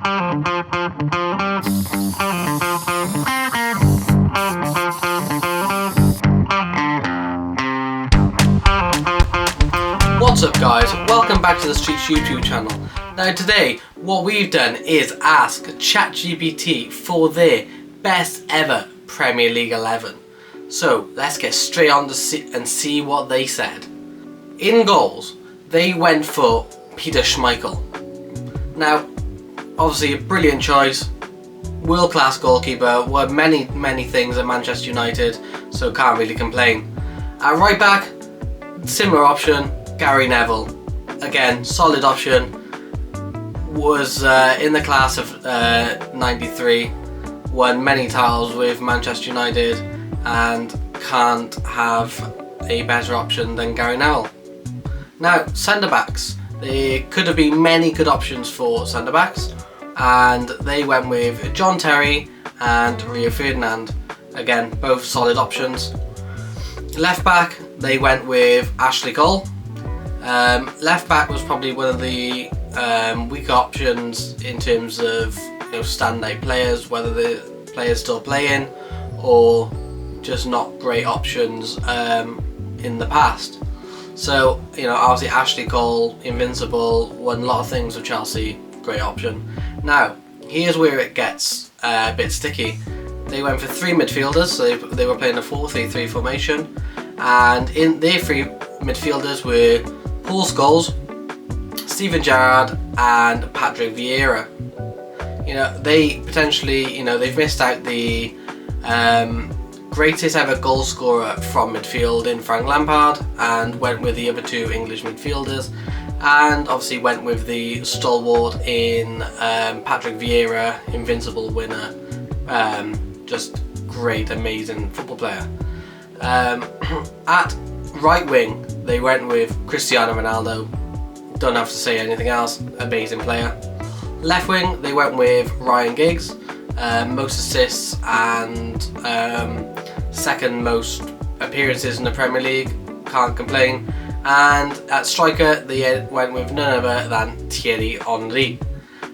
What's up guys, welcome back to the Streets YouTube channel. Now today what we've done is ask ChatGPT for their best ever Premier League 11. So let's get straight on to see what they said. In goals, they went for Peter Schmeichel. Now obviously a brilliant choice, world class goalkeeper, won many things at Manchester United, so can't really complain. At right back, similar option, Gary Neville. Again, solid option. Was in the class of 93, won many titles with Manchester United, and can't have a better option than Gary Neville. Now, centre backs. There could have been many good options for centre backs, and they went with John Terry and Rio Ferdinand. Again, both solid options. Left back, they went with Ashley Cole. Left back was probably one of the weaker options in terms of standout players, whether the players still playing or just not great options in the past. So obviously Ashley Cole, invincible, won a lot of things with Chelsea, great option. Now here's where it gets a bit sticky. They went for three midfielders, so they were playing a 4-3-3 formation, and in their three midfielders were Paul Scholes, Steven Gerrard and Patrick Vieira. They potentially, they've missed out the greatest ever goal scorer from midfield in Frank Lampard, and went with the other two English midfielders, and obviously went with the stalwart in Patrick Vieira, invincible winner, just great, amazing football player. At right wing, they went with Cristiano Ronaldo. Don't have to say anything else, amazing player. Left wing, they went with Ryan Giggs, most assists and second most appearances in the Premier League, can't complain. And at striker, they went with none other than Thierry Henry.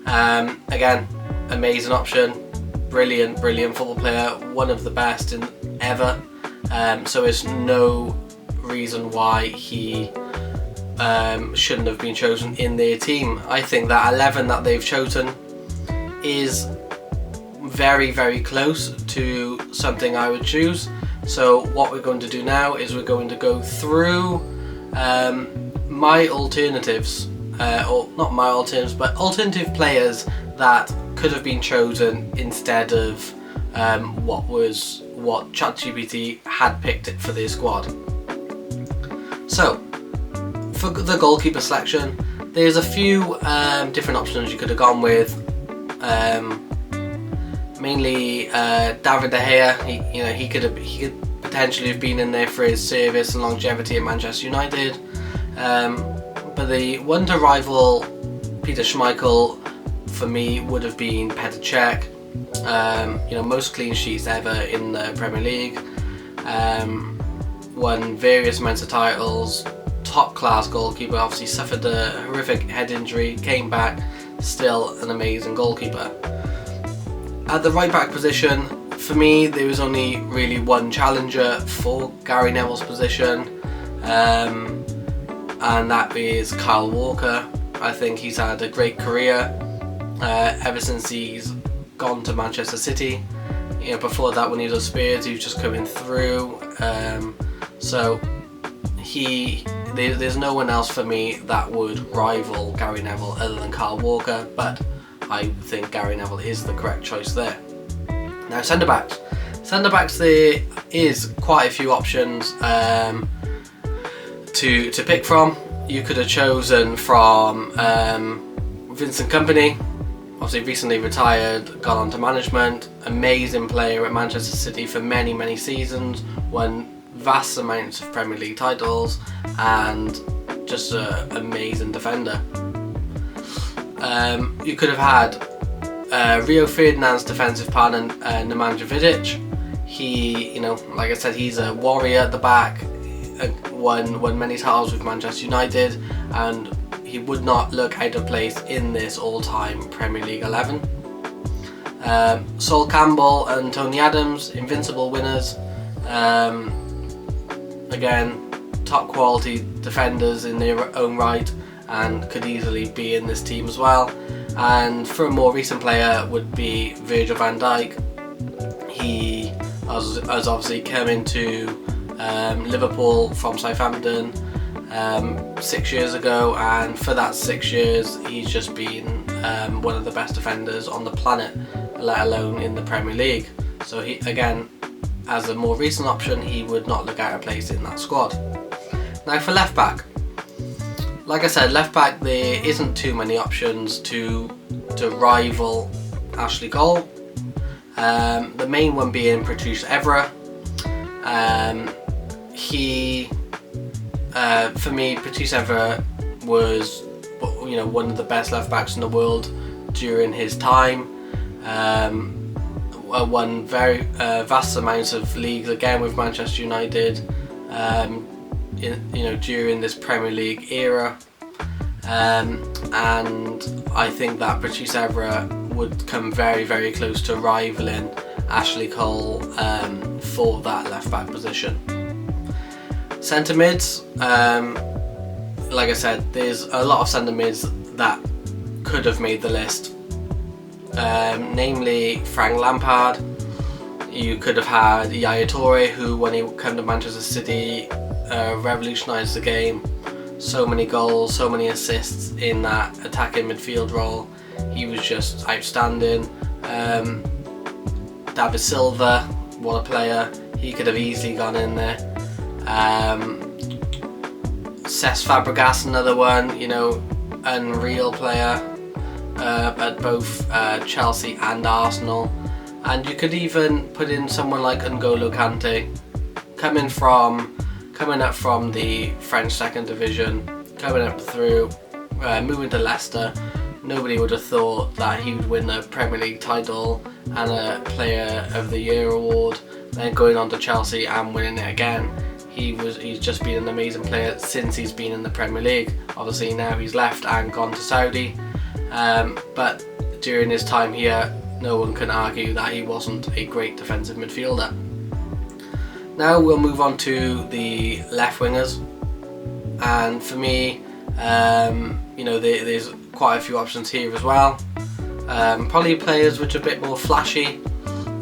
Again, amazing option, brilliant football player, one of the best ever. So there's no reason why he shouldn't have been chosen in their team. I think that 11 that they've chosen is very close to something I would choose. So what we're going to do now is we're going to go through my alternatives, or not my alternatives, but alternative players that could have been chosen instead of what ChatGPT had picked it for their squad. So for the goalkeeper selection, there's a few different options you could have gone with. Mainly David De Gea. He could potentially have been in there for his service and longevity at Manchester United. But the one to rival Peter Schmeichel for me would have been Petr Cech. Most clean sheets ever in the Premier League. Won various amounts of titles. Top class goalkeeper. Obviously suffered a horrific head injury. Came back. Still an amazing goalkeeper. At the right back position, for me, there was only really one challenger for Gary Neville's position, and that is Kyle Walker. I think he's had a great career ever since he's gone to Manchester City. Before that, when he was at Spurs, he was just coming through. So there's no one else for me that would rival Gary Neville other than Kyle Walker, but I think Gary Neville is the correct choice there. Now centre backs, there is quite a few options to pick from. You could have chosen from Vincent Kompany, obviously recently retired, gone on to management, amazing player at Manchester City for many seasons, won vast amounts of Premier League titles, and just an amazing defender. You could have had Rio Ferdinand's defensive partner, Nemanja Vidic. He, like I said, he's a warrior at the back. Won many titles with Manchester United, and he would not look out of place in this all-time Premier League 11. Sol Campbell and Tony Adams, invincible winners. Again, top quality defenders in their own right, and could easily be in this team as well. And for a more recent player would be Virgil van Dijk. He has obviously come into Liverpool from Southampton 6 years ago, and for that 6 years he's just been one of the best defenders on the planet, let alone in the Premier League. So he, again, as a more recent option, he would not look out of place in that squad. Now for left back, like I said, left back there isn't too many options to rival Ashley Cole. The main one being Patrice Evra. For me, Patrice Evra was, one of the best left backs in the world during his time. Won very vast amounts of leagues again with Manchester United. During this Premier League era, and I think that Patrice Evra would come very, very close to rivaling Ashley Cole for that left back position. Centre mids, like I said, there's a lot of centre mids that could have made the list, namely Frank Lampard. You could have had Yaya Toure, who when he came to Manchester City revolutionised the game. So many goals, so many assists in that attacking midfield role. He was just outstanding. David Silva, what a player. He could have easily gone in there. Cesc Fabregas, another one, unreal player at both Chelsea and Arsenal. And you could even put in someone like N'Golo Kante, coming up from the French second division, coming up through, moving to Leicester. Nobody would have thought that he would win a Premier League title and a Player of the Year award, then going on to Chelsea and winning it again. He's just been an amazing player since he's been in the Premier League. Obviously now he's left and gone to Saudi, but during his time here, no one can argue that he wasn't a great defensive midfielder. Now we'll move on to the left wingers, and for me, there's quite a few options here as well. Probably players which are a bit more flashy,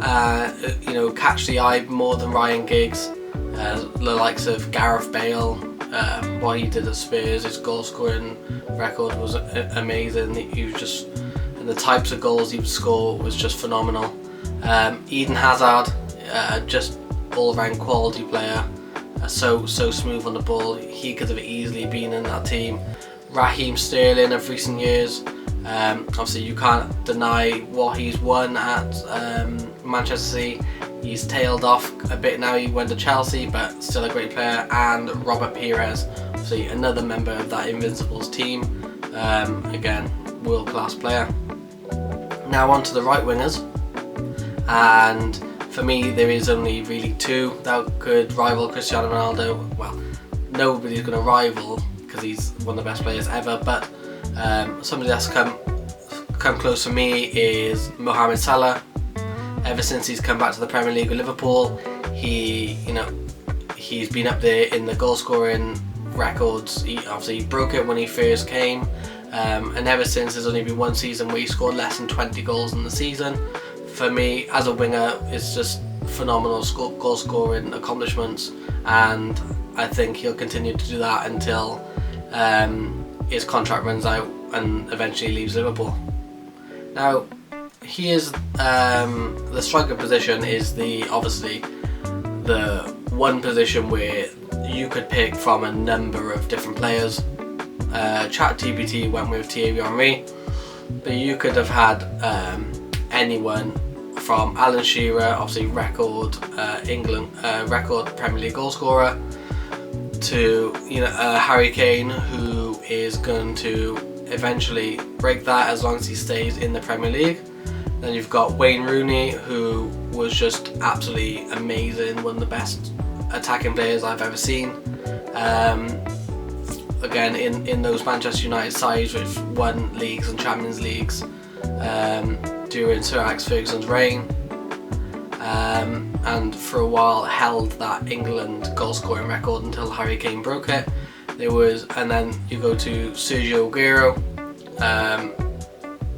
catch the eye more than Ryan Giggs. The likes of Gareth Bale, what he did at Spurs, his goal scoring record was amazing. He was just, and the types of goals he would score was just phenomenal. Eden Hazard, just all-round quality player, so smooth on the ball. He could have easily been in that team. Raheem Sterling of recent years, obviously you can't deny what he's won at Manchester City. He's tailed off a bit now, he went to Chelsea, but still a great player. And Robert Pires, obviously another member of that Invincibles team, again, world-class player. Now on to the right wingers, and for me there is only really two that could rival Cristiano Ronaldo. Well, nobody's going to rival because he's one of the best players ever, but somebody that's come close for me is Mohamed Salah. Ever since he's come back to the Premier League with Liverpool, he's been up there in the goal scoring records. He broke it when he first came, and ever since there's only been one season where he scored less than 20 goals in the season. For me, as a winger, it's just phenomenal goal scoring accomplishments, and I think he'll continue to do that until his contract runs out and eventually leaves Liverpool. Now, here's the striker position is obviously the one position where you could pick from a number of different players. ChatGPT went with Thierry Henry, but you could have had anyone from Alan Shearer, obviously record Premier League goal scorer, to Harry Kane, who is going to eventually break that as long as he stays in the Premier League. Then you've got Wayne Rooney, who was just absolutely amazing, one of the best attacking players I've ever seen. again in those Manchester United sides which won leagues and Champions Leagues during Sir Alex Ferguson's reign, and for a while held that England goal scoring record until Harry Kane broke it. And then you go to Sergio Aguero,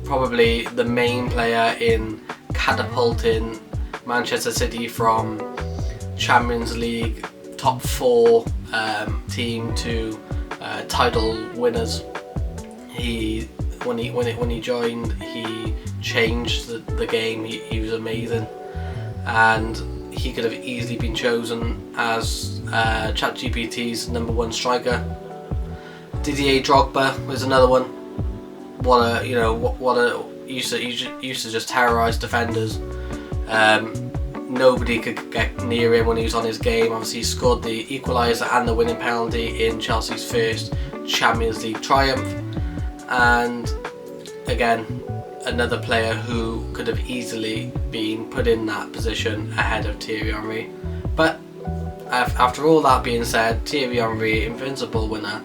probably the main player in catapulting Manchester City from Champions League top 4 team to title winners. When he joined, he changed the game. He was amazing, and he could have easily been chosen as ChatGPT's #1 striker. Didier Drogba was another one. Used to just terrorise defenders. Nobody could get near him when he was on his game. Obviously, he scored the equaliser and the winning penalty in Chelsea's first Champions League triumph. And again, another player who could have easily been put in that position ahead of Thierry Henry. But after all that being said, Thierry Henry, invincible winner,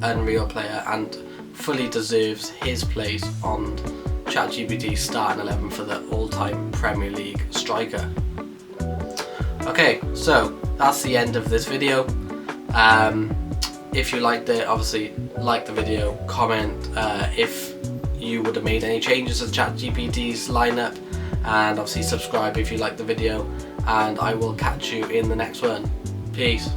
unreal player, and fully deserves his place on ChatGPT's starting 11 for the all-time Premier League striker. Okay, so that's the end of this video. If you liked it, obviously like the video, comment if you would have made any changes to ChatGPT's lineup, and obviously subscribe if you liked the video, and I will catch you in the next one. Peace.